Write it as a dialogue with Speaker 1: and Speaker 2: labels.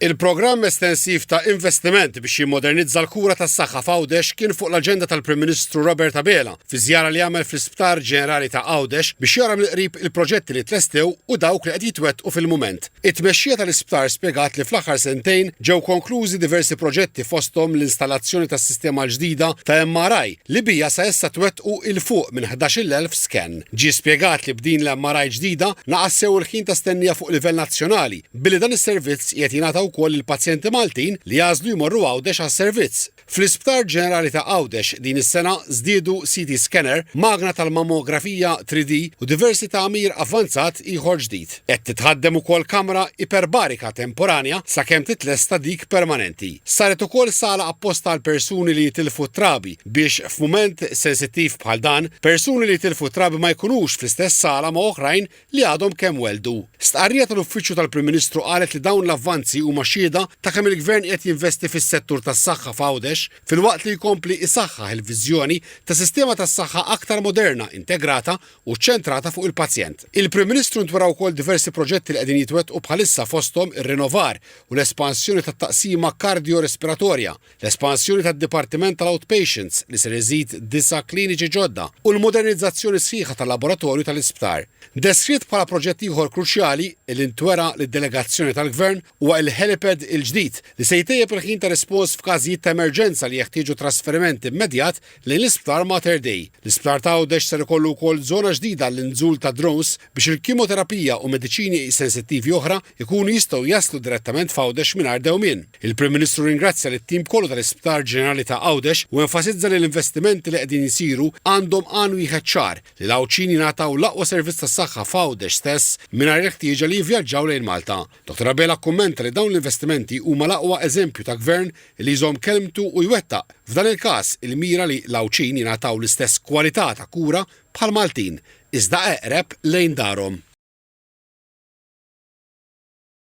Speaker 1: Il-programm estensiv ta' investiment biex jimmodernizza l-kura tas-saħħa f'Għawdex kien fuq l-aġenda tal-Prim Ministru Robert Abela fi żjara li għamel fl-Isptar Ġenerali ta' Għawdex biex jara mill-qrib il-proġetti li tlestew u dawk li qed jitwettqu fil-mument. It-tmexxija tal-Isptar spjegat li fl-aħħar sentejn ġew konklużi diversi proġetti fosthom l-installazzjoni tas-sistema l-ġdida ta' MRI li bija sa issa twettqu il fuq minn 11,000 scan. Ġie spjegat li b'din l-MRI ġdida naqassew il-ħin ta' stennija fuq livell nazzjonali billi dan is-servizz qiegħed jingħataw ukoll il-pazjenti Maltin li jażlu jmorru Għawdex għas-servizz. Fl-Isptar Ġenerali ta' Għawdex din is-sena żdiedu CT scanner, magna tal-mammografija 3D u diversi tagħmir avvanzat ieħor ġdid. Qed titħaddem ukoll kamra iperbarika temporanja sakemm titlesta dik permanenti. Saret ukoll sala apposta għal persuni li jitilfu trabi biex f'mument sensittiv bħal dan, persuni li jitilfu trabi ma jkunux fl-istess sala ma' oħrajn li għadhom kemm weldu. Stqarrija tal-Uffiċċju tal-Prim Ministru qalet li dawn l-avvanzi huma xhieda ta' kemm il-Gvern qed jinvesti fis-settur tas-saħħa f'Għawdex filwaqt li jkompli isaħħaħ il-viżjoni ta' sistema tas-saħħa aktar moderna, integrata u ċentrata fuq il-pazjent. Il-Prim Ministru ntwera wkoll diversi proġetti li qegħdin jitwettqu bħalissa fosthom ir-rinnovar u l-espansjoni tat-taqsima kardio-respiratorja, l-espansjoni tad-Dipartiment tal-Outpatients li se iżid 9 kliniċi ġodda u l-modernizzazzjoni sħiħa tal-laboratorju tal-Isptar. Deskritt bħala proġett ieħor kruċjali li ntwera lid-delegazzjoni tal-Gvern huwa l-helipad il-ġdid li se jtejjeb il-ħin ta' rispons f'każijiet ta' emerġenza li jeħtieġu trasferiment immedjat lejn l-Isptar Mater Dei. L-Isptar ta' Għawdex ser ikollu wkoll żona ġdida l-inżul ta' drones biex il-kimoterapija u mediċini sensittivi oħra jkunu jistgħu jaslu direttament f'Għawdex mingħajr dewmien. Il-Prim Ministru ringrazzja lit-tim kollu tal-Isptar Ġenerali ta' Għawdex u enfasizza li l-investimenti li qegħdin isiru għandhom għan wieħed ċar li l-Għawdxin jingħataw l-aqwa servizz tas-saħħa f'Għawdex stess mingħajr il-ħtieġa li jivvjaġġaw lejn Malta. Dr. Abela kummenta li dawn l-investimenti huma l-aqwa eżempju ta' gvern li jżomm kelmtu u jwettaq f'dan il-każ il-mira li l-Għawdxin jingħataw l-istess kwalità ta' kura bħal Maltin iżda eqreb lejn darhom.